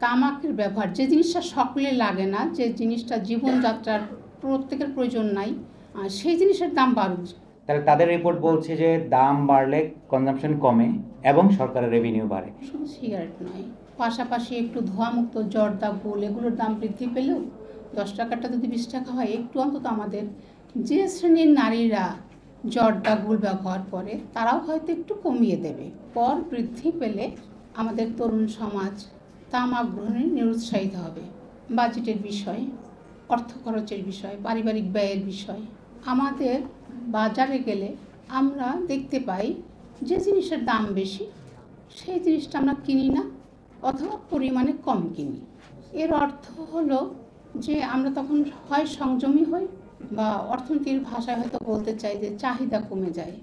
তামাকের ব্যবহার যে জিনিসটা সকলে লাগে না, যে জিনিসটা জীবনযাত্রার প্রত্যেকের প্রয়োজন নাই, সেই জিনিসের দাম বাড়ুক। তাহলে তাদের রিপোর্ট বলছে যে দাম বাড়লে কনজাম্পশন কমে এবং সরকারের রেভিনিউ বাড়ে। শুধু সিগারেট নয়, পাশাপাশি একটু ধোঁয়ামুক্ত জর্দা, গুল এগুলোর দাম বৃদ্ধি পেলেও 10 টাকাটা যদি 20 টাকা হয়, একটু অন্তত আমাদের যে শ্রেণীর নারীরা জর্দা, গুল ব্যবহার করে তারাও হয়তো একটু কমিয়ে দেবে। কর বৃদ্ধি পেলে আমাদের তরুণ সমাজ তামাক গ্রহণে নিরুৎসাহিত হবে। বাজেটের বিষয়, অর্থ খরচের বিষয়, পারিবারিক ব্যয়ের বিষয়। আমাদের বাজারে গেলে আমরা দেখতে পাই যে জিনিসের দাম বেশি সেই জিনিসটা আমরা কিনি না, অথবা পরিমাণে কম কিনি। এর অর্থ হলো যে আমরা তখন হয় সংযমী হই, বা অর্থনীতির ভাষায় হয়তো বলতে চাই যে চাহিদা কমে যায়।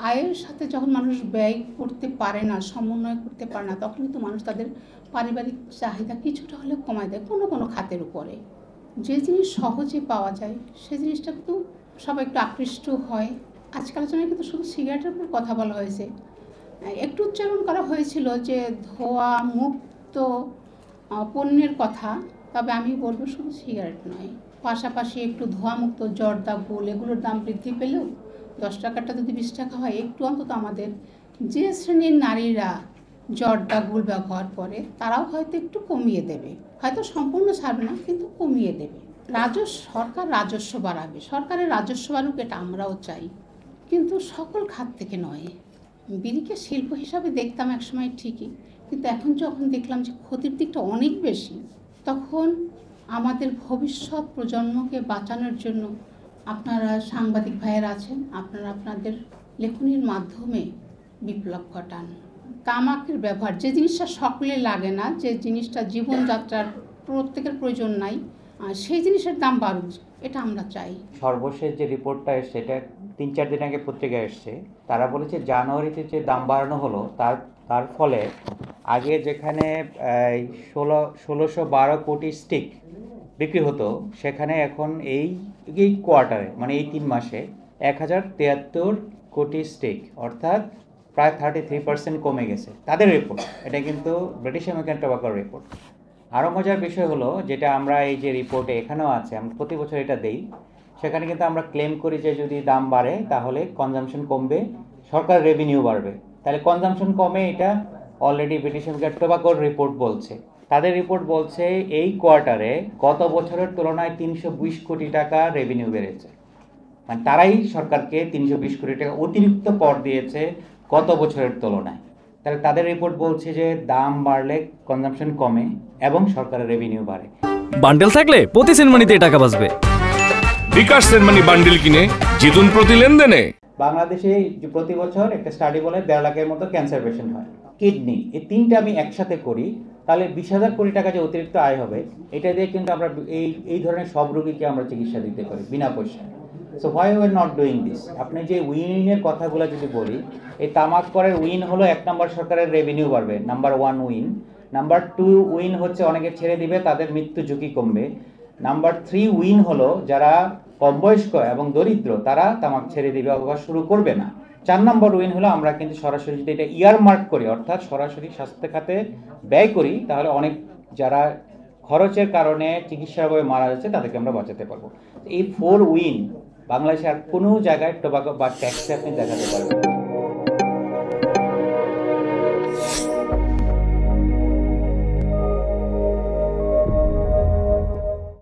আয়ের সাথে যখন মানুষ ব্যয় করতে পারে না, সমন্বয় করতে পারে না, তখন কিন্তু মানুষ তাদের পারিবারিক চাহিদা কিছুটা হলেও কমায় দেয় কোনো কোনো খাতের উপরে। যে জিনিস সহজে পাওয়া যায় সে জিনিসটা কিন্তু সবাই একটু আকৃষ্ট হয়। আজকাল জন্য কিন্তু শুধু সিগারেটের উপর কথা বলা হয়েছে, একটু উচ্চারণ করা হয়েছিল যে ধোঁয়া মুক্ত পণ্যের কথা, তবে আমি বলবো শুধু সিগারেট নয়, পাশাপাশি একটু ধোঁয়ামুক্ত জর্দা, গুল এগুলোর দাম বৃদ্ধি পেলেও 10 টাকাটা যদি 20 টাকা হয়, একটু অন্তত আমাদের যে শ্রেণীর নারীরা জর্দা, গুল ব্যবহার করে তারাও হয়তো একটু কমিয়ে দেবে। হয়তো সম্পূর্ণ ছাড়বে না, কিন্তু কমিয়ে দেবে। সরকার রাজস্ব বাড়াবে, সরকারের রাজস্ব বাড়ুক, এটা আমরাও চাই, কিন্তু সকল খাত থেকে নয়। বিড়িকে শিল্প হিসাবে দেখতাম একসময় ঠিকই, কিন্তু এখন যখন দেখলাম যে ক্ষতির দিকটা অনেক বেশি, তখন আমাদের ভবিষ্যৎ প্রজন্মকে বাঁচানোর জন্য আপনারা সাংবাদিক ভাইয়েরা আছেন, আপনারা আপনাদের লেখনীর মাধ্যমে বিপ্লব ঘটান। তামাকের ব্যবহার যে জিনিসটা সকলে লাগে না, যে জিনিসটা জীবনযাত্রার প্রত্যেকের প্রয়োজন নাই, সেই জিনিসের দাম বাড়ুক, এটা আমরা চাই। সর্বশেষ যে রিপোর্টটা এসছে, এটা 3-4 দিন আগে পত্রিকায় এসছে। তারা বলেছে জানুয়ারিতে যে দাম বাড়ানো হলো তার ফলে আগে যেখানে 1612 কোটি স্টিক বিক্রি হতো, সেখানে এখন এই কোয়ার্টারে, মানে এই 3 মাসে 1073 কোটি স্টিক, অর্থাৎ প্রায় 33% কমে গেছে। তাদের রিপোর্ট এটা, কিন্তু ব্রিটিশ আমেরিকান টোবাকোর রিপোর্ট। আরও মজার বিষয় হলো, যেটা আমরা এই যে রিপোর্টে এখানেও আছে, আমরা প্রতি বছর এটা দেই, সেখানে কিন্তু আমরা ক্লেম করি যে যদি দাম বাড়ে তাহলে কনজাম্পশন কমবে, সরকার রেভিনিউ বাড়বে। তাহলে কনজাম্পশন কমে, এটা অলরেডি ব্রিটিশ আমেরিকান টোবাকোর রিপোর্ট বলছে। তাদের রিপোর্ট বলছে এই কোয়ার্টারে গত বছরের তুলনায় 320 কোটি টাকা রেভিনিউ বেড়েছে। মানে তারাই সরকারকে 320 কোটি টাকা অতিরিক্ত কর দিয়েছে গত বছরের তুলনায়। তাহলে তাদের রিপোর্ট বলছে যে দাম বাড়লে কনজাম্পশন কমে এবং সরকারের রেভিনিউ বাড়ে। বান্ডেল থাকলে প্রতি সেনমানিতে টাকা বাঁচবে। বিকাশ সেনমানি বান্ডেল কিনে জিতুন প্রতি লেনদেনে। বাংলাদেশে প্রতি বছর একটা স্টাডি বলে 1.5 লাখের মতো ক্যান্সার পেশেন্ট হয়। কিডনি, এই 3টা আমি একসাথে করি, তাহলে 20,000 কোটি টাকা যে অতিরিক্ত আয় হবে, এটা দিয়ে কিন্তু আমরা এই ধরনের সব রোগীকে আমরা চিকিৎসা দিতে পারি বিনা পয়সায়। So why we are not doing this? আপনি যে উইনের কথাগুলো যদি বলি, এই তামাক করের উইন হলো 1 নম্বর সরকারের রেভিনিউ বাড়বে, নাম্বার 1 উইন। নাম্বার 2 উইন হচ্ছে অনেকে ছেড়ে দিবে, তাদের মৃত্যু ঝুঁকি কমবে। নাম্বার 3 উইন হলো যারা কম বয়স্ক এবং দরিদ্র তারা তামাক ছেড়ে দিবে অথবা শুরু করবে না। 4 নম্বর উইন হলো আমরা কিন্তু সরাসরি যদি এটা ইয়ারমার্ক করি, অর্থাৎ সরাসরি স্বাস্থ্য খাতে ব্যয় করি, তাহলে অনেক যারা খরচের কারণে চিকিৎসাভাবে মারা যাচ্ছে তাদেরকে আমরা বাঁচাতে পারবো। এই 4 উইন বাংলাদেশে আর কোনো জায়গায় টোবাকো বা ট্যাক্সে আপনি দেখাতে পারবেন।